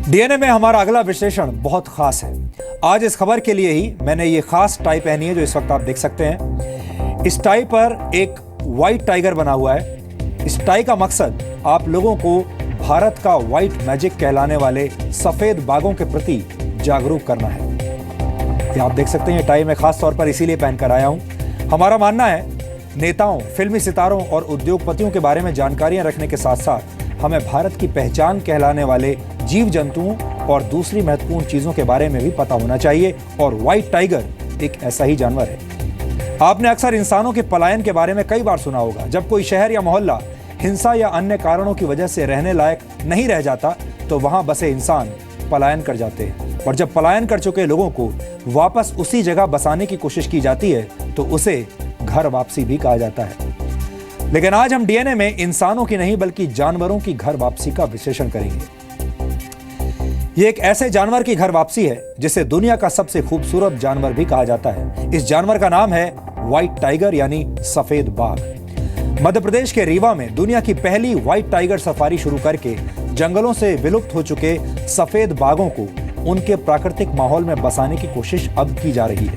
DNA में हमारा अगला विश्लेषण बहुत खास है। आज इस खबर के लिए ही मैंने ये खास टाई पहनी है जो इस वक्त आप देख सकते हैं। इस टाई पर एक व्हाइट टाइगर बना हुआ है। इस टाई का मकसद आप लोगों को भारत का व्हाइट मैजिक कहलाने वाले सफेद बाघों के प्रति जागरूक करना है। ये आप देख सकते हैं, ये टाई मैं खास तौर पर इसीलिए पहनकर आया हूं। हमारा मानना है नेताओं, फिल्मी सितारों और उद्योगपतियों के बारे में जानकारियां रखने के साथ साथ हमें भारत की पहचान कहलाने वाले जीव जंतुओं और दूसरी महत्वपूर्ण चीजों के बारे में भी पता होना चाहिए, और व्हाइट टाइगर एक ऐसा ही जानवर है। आपने अक्सर इंसानों के पलायन के बारे में कई बार सुना होगा। जब कोई शहर या मोहल्ला हिंसा या अन्य कारणों की वजह से रहने लायक नहीं रह जाता तो वहां बसे इंसान पलायन कर जाते हैं, और जब पलायन कर चुके लोगों को वापस उसी जगह बसाने की कोशिश की जाती है तो उसे घर वापसी भी कहा जाता है। लेकिन आज हम डीएनए में इंसानों की नहीं बल्कि जानवरों की घर वापसी का विश्लेषण करेंगे। यह एक ऐसे जानवर की घर वापसी है जिसे दुनिया का सबसे खूबसूरत जानवर भी कहा जाता है। इस जानवर का नाम है व्हाइट टाइगर यानी सफेद बाघ। मध्य प्रदेश के रीवा में दुनिया की पहली व्हाइट टाइगर सफारी शुरू करके जंगलों से विलुप्त हो चुके सफेद बाघों को उनके प्राकृतिक माहौल में बसाने की कोशिश अब की जा रही है।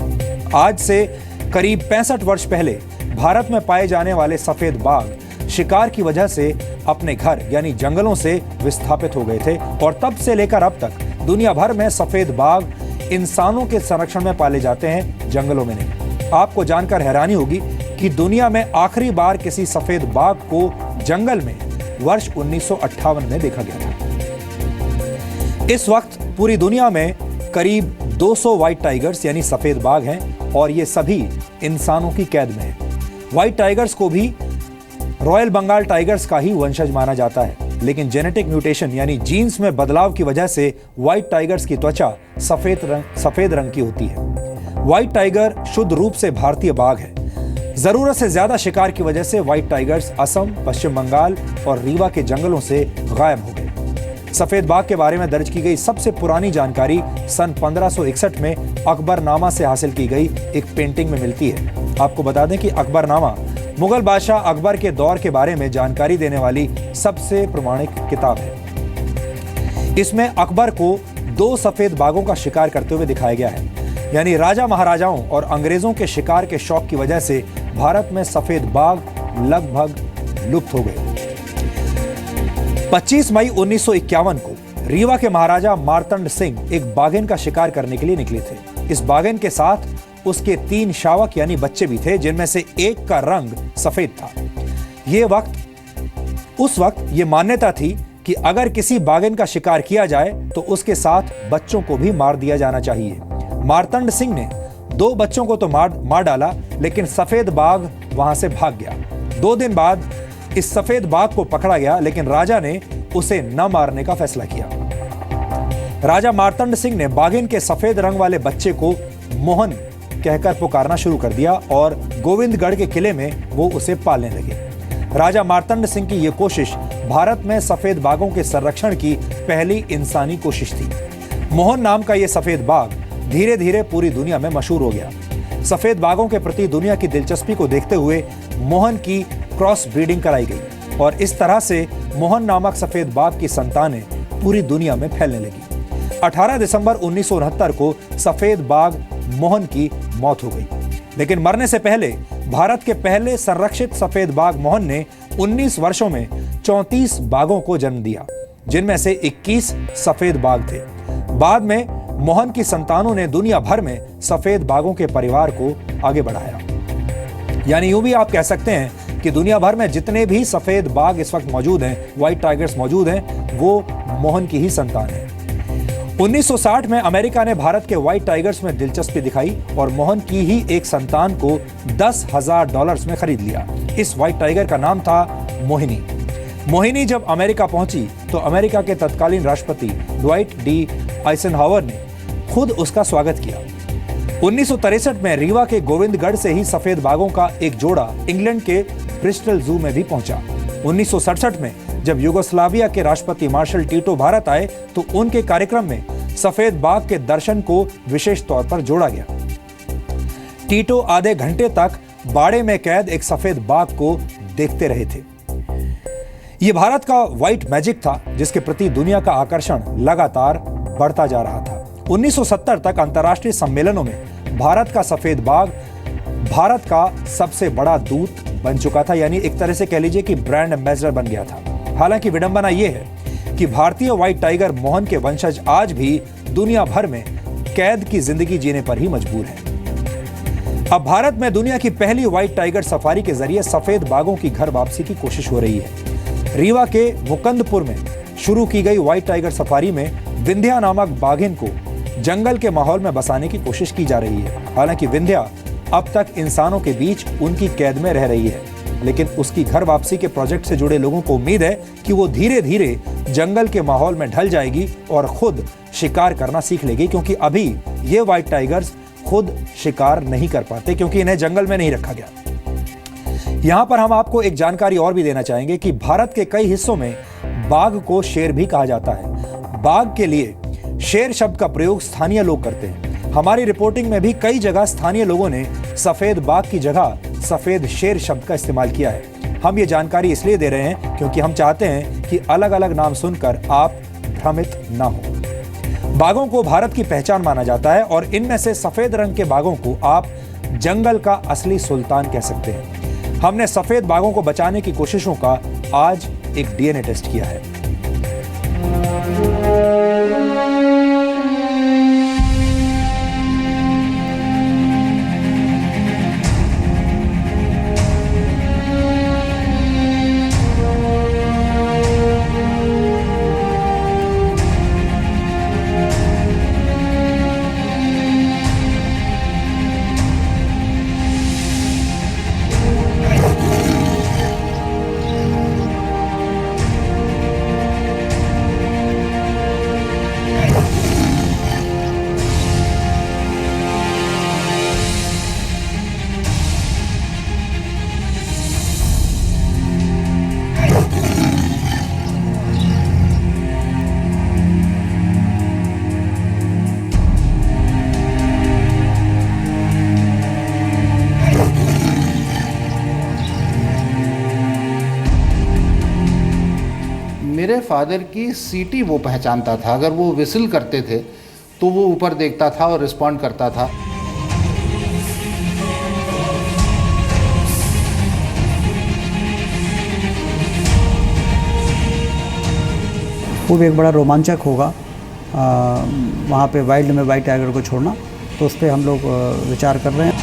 आज से करीब 65 वर्ष पहले भारत में पाए जाने वाले सफेद बाघ शिकार की वजह से अपने घर यानी जंगलों से विस्थापित हो गए थे, और तब से लेकर अब तक दुनिया भर में सफेद बाघ इंसानों के संरक्षण में पाले जाते हैं, जंगलों में नहीं। आपको जानकर हैरानी होगी कि दुनिया में आखिरी बार किसी सफेद बाघ को जंगल में वर्ष 1958 में देखा गया था। इस वक्त पूरी दुनिया में करीब 200 व्हाइट टाइगर्स यानी सफेद बाघ हैं, और ये सभी इंसानों की कैद में हैं। व्हाइट टाइगर्स को भी रॉयल बंगाल टाइगर्स का ही वंशज माना जाता है, लेकिन जेनेटिक म्यूटेशन यानी जीन्स में बदलाव की वजह से व्हाइट टाइगर्स की त्वचा सफेद रंग की होती है। व्हाइट टाइगर शुद्ध रूप से भारतीय बाघ है। जरूरत से ज्यादा शिकार की वजह से व्हाइट टाइगर्स असम, पश्चिम बंगाल और रीवा के जंगलों से गायब हो गए। सफेद बाघ के बारे में दर्ज की गई सबसे पुरानी जानकारी सन 1561 में अकबरनामा से हासिल की गई एक पेंटिंग में मिलती है। आपको बता दें कि अकबरनामा मुगल बादशाह अकबर के दौर के बारे में जानकारी देने वाली सबसे प्रमाणिक किताब है। इसमें अकबर को 2 सफेद बाघों का शिकार करते हुए दिखाया गया है। यानी राजा महाराजाओं और अंग्रेजों के शिकार के शौक की वजह से भारत में सफेद बाघ लगभग लुप्त हो गए। 25 मई 1951 को रीवा के महाराजा मार्तंड सिंह एक बाघिन का शिकार करने के लिए निकले थे। इस बाघिन के साथ उसके 3 शावक यानी बच्चे भी थे, जिनमें से एक का रंग सफेद था। उस वक्त ये मान्यता थी कि अगर किसी बाघिन का शिकार किया जाए तो उसके साथ बच्चों को भी मार दिया जाना चाहिए। मार्तंड सिंह ने 2 बच्चों को तो मार डाला, लेकिन सफेद बाघ वहां से भाग गया। 2 दिन बाद इस सफेद बाघ को पकड़ा गया, लेकिन राजा ने उसे न मारने का फैसला किया। राजा मार्तंड सिंह ने बाघिन के सफेद रंग वाले बच्चे को मोहन कहकर पुकारना शुरू कर दिया, और गोविंदगढ़ के किले में वो उसे पालने लगे। राजा मार्तंड सिंह की यह कोशिश भारत में सफेद बाघों के संरक्षण की पहली इंसानी कोशिश थी। मोहन नाम का यह सफेद बाघ धीरे धीरे पूरी दुनिया में मशहूर हो गया। सफेद बाघों के प्रति दुनिया की दिलचस्पी को देखते हुए मोहन की क्रॉस ब्रीडिंग कराई गई, और इस तरह से मोहन नामक सफेद बाघ की संतानें पूरी दुनिया में फैलने लगी। 18 दिसंबर 1969 को सफेद बाघ मोहन की मौत हो गई, लेकिन मरने से पहले भारत के पहले संरक्षित सफेद बाघ मोहन ने 19 वर्षों में 34 बाघों को जन्म दिया, जिनमें से 21 सफेद बाघ थे। बाद में मोहन की संतानों ने दुनिया भर में सफेद बाघों के परिवार को आगे बढ़ाया। यानी यूं भी आप कह सकते हैं कि दुनिया भर में जितने भी सफेद बाघ इस वक्त मौजूद हैं, व्हाइट टाइगर्स मौजूद हैं, वो मोहन की ही संतान है। 1960 में अमेरिका ने भारत के व्हाइट टाइगर्स में दिलचस्पी दिखाई और मोहन की ही एक संतान को $10,000 में खरीद लिया। इस व्हाइट टाइगर का नाम था मोहिनी। मोहिनी जब अमेरिका पहुंची तो अमेरिका के तत्कालीन राष्ट्रपति ड्वाइट डी आइसेनहावर ने खुद उसका स्वागत किया। 1963 में रीवा के गोविंदगढ़ से ही सफेद बाघों का एक जोड़ा इंग्लैंड के ब्रिस्टल जू में भी पहुंचा। 1967 में जब यूगोस्लाविया के राष्ट्रपति मार्शल टीटो भारत आए तो उनके कार्यक्रम में सफेद बाघ के दर्शन को विशेष तौर पर जोड़ा गया। टीटो आधे घंटे तक बाड़े में कैद एक सफेद बाघ को देखते रहे थे। ये भारत का व्हाइट मैजिक था जिसके प्रति दुनिया का आकर्षण लगातार बढ़ता जा रहा था। 1970 तक अंतर्राष्ट्रीय सम्मेलनों में भारत का सफेद बाघ भारत का सबसे बड़ा दूत बन चुका था, यानी एक तरह से कह लीजिए कि ब्रांड एम्बेसडर बन गया था। हालांकि विडंबना यह है कि भारतीय व्हाइट टाइगर मोहन के वंशज आज भी दुनिया भर में कैद की जिंदगी जीने पर ही मजबूर हैं। अब भारत में दुनिया की पहली व्हाइट टाइगर सफारी के जरिए सफेद बाघों की घर वापसी की कोशिश हो रही है। रीवा के मुकंदपुर में शुरू की गई व्हाइट टाइगर सफारी में विंध्या नामक बाघिन को जंगल के माहौल में बसाने की कोशिश की जा रही है। हालांकि विंध्या अब तक इंसानों के बीच उनकी कैद में रह रही है, लेकिन उसकी घर वापसी के प्रोजेक्ट से जुड़े लोगों को उम्मीद है कि वो धीरे धीरे जंगल के माहौल में ढल जाएगी और खुद शिकार करना सीख लेगी, क्योंकि अभी ये व्हाइट टाइगर्स खुद शिकार नहीं कर पाते क्योंकि इन्हें जंगल में नहीं रखा गया। यहां पर हम आपको एक जानकारी और भी देना चाहेंगे कि भारत के कई हिस्सों में बाघ को शेर भी कहा जाता है। बाघ के लिए शेर शब्द का प्रयोग स्थानीय लोग करते हैं। हमारी रिपोर्टिंग में भी कई जगह स्थानीय लोगों ने सफेद बाघ की जगह सफेद शेर शब्द का इस्तेमाल किया है। हम ये जानकारी इसलिए दे रहे हैं क्योंकि हम चाहते हैं कि अलग अलग नाम सुनकर आप भ्रमित ना हो। बाघों को भारत की पहचान माना जाता है और इनमें से सफेद रंग के बाघों को आप जंगल का असली सुल्तान कह सकते हैं। हमने सफेद बाघों को बचाने की कोशिशों का आज एक डीएनए टेस्ट किया है। मेरे फादर की सीटी वो पहचानता था। अगर वो विसिल करते थे तो वो ऊपर देखता था और रिस्पॉन्ड करता था। वो भी एक बड़ा रोमांचक होगा वहाँ पे वाइल्ड में व्हाइट टाइगर को छोड़ना, तो उस पर हम लोग विचार कर रहे हैं।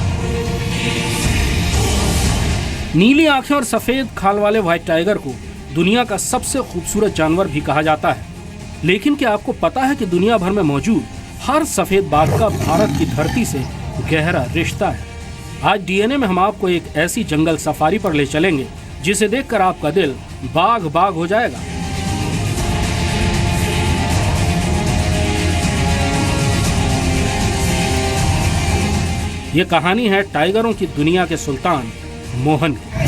नीली आंखें और सफेद खाल वाले व्हाइट टाइगर को दुनिया का सबसे खूबसूरत जानवर भी कहा जाता है, लेकिन क्या आपको पता है कि दुनिया भर में मौजूद हर सफेद बाघ का भारत की धरती से गहरा रिश्ता है। आज डीएनए में हम आपको एक ऐसी जंगल सफारी पर ले चलेंगे जिसे देखकर आपका दिल बाघ बाघ हो जाएगा। ये कहानी है टाइगरों की दुनिया के सुल्तान मोहन की।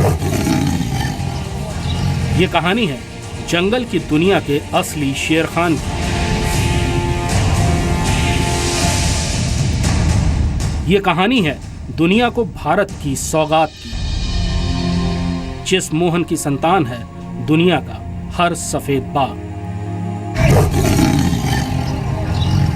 ये कहानी है जंगल की दुनिया के असली शेर खान की। ये कहानी है दुनिया को भारत की सौगात की, जिस मोहन की संतान है दुनिया का हर सफेद बाघ।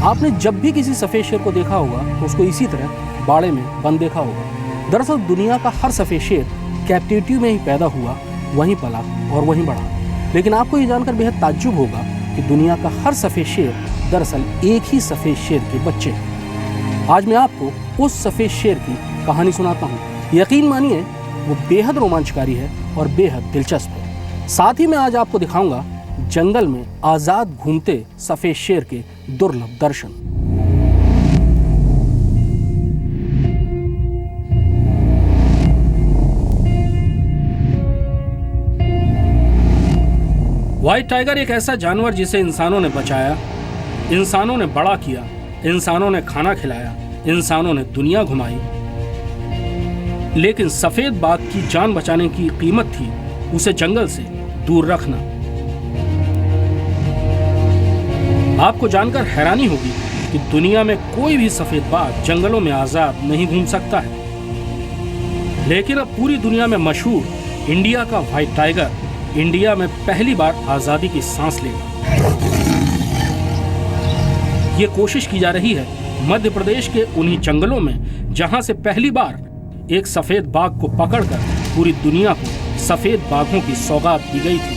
आपने जब भी किसी सफेद शेर को देखा होगा तो उसको इसी तरह बाड़े में बंद देखा होगा। दरअसल दुनिया का हर सफेद शेर कैप्टिविटी में ही पैदा हुआ, वहीं पला और वहीं बढ़ा। लेकिन आपको ये जानकर बेहद ताज्जुब होगा कि दुनिया का हर सफेद शेर दरअसल एक ही सफेद शेर के बच्चे हैं। आज मैं आपको उस सफेद शेर की कहानी सुनाता हूँ। यकीन मानिए वो बेहद रोमांचकारी है और बेहद दिलचस्प है। साथ ही मैं आज आपको दिखाऊंगा जंगल में आजाद घूमते सफेद शेर के दुर्लभ दर्शन। व्हाइट टाइगर एक ऐसा जानवर जिसे इंसानों ने बचाया, इंसानों ने बड़ा किया, इंसानों ने खाना खिलाया, इंसानों ने दुनिया घुमाई। लेकिन सफेद बाघ की जान बचाने की कीमत थी उसे जंगल से दूर रखना। आपको जानकर हैरानी होगी कि दुनिया में कोई भी सफेद बाघ जंगलों में आजाद नहीं घूम सकता है। लेकिन अब पूरी दुनिया में मशहूर इंडिया का व्हाइट टाइगर इंडिया में पहली बार आज़ादी की सांस लेगा। ये कोशिश की जा रही है मध्य प्रदेश के उन्हीं जंगलों में जहां से पहली बार एक सफेद बाघ को पकड़कर पूरी दुनिया को सफेद बाघों की सौगात दी गई थी।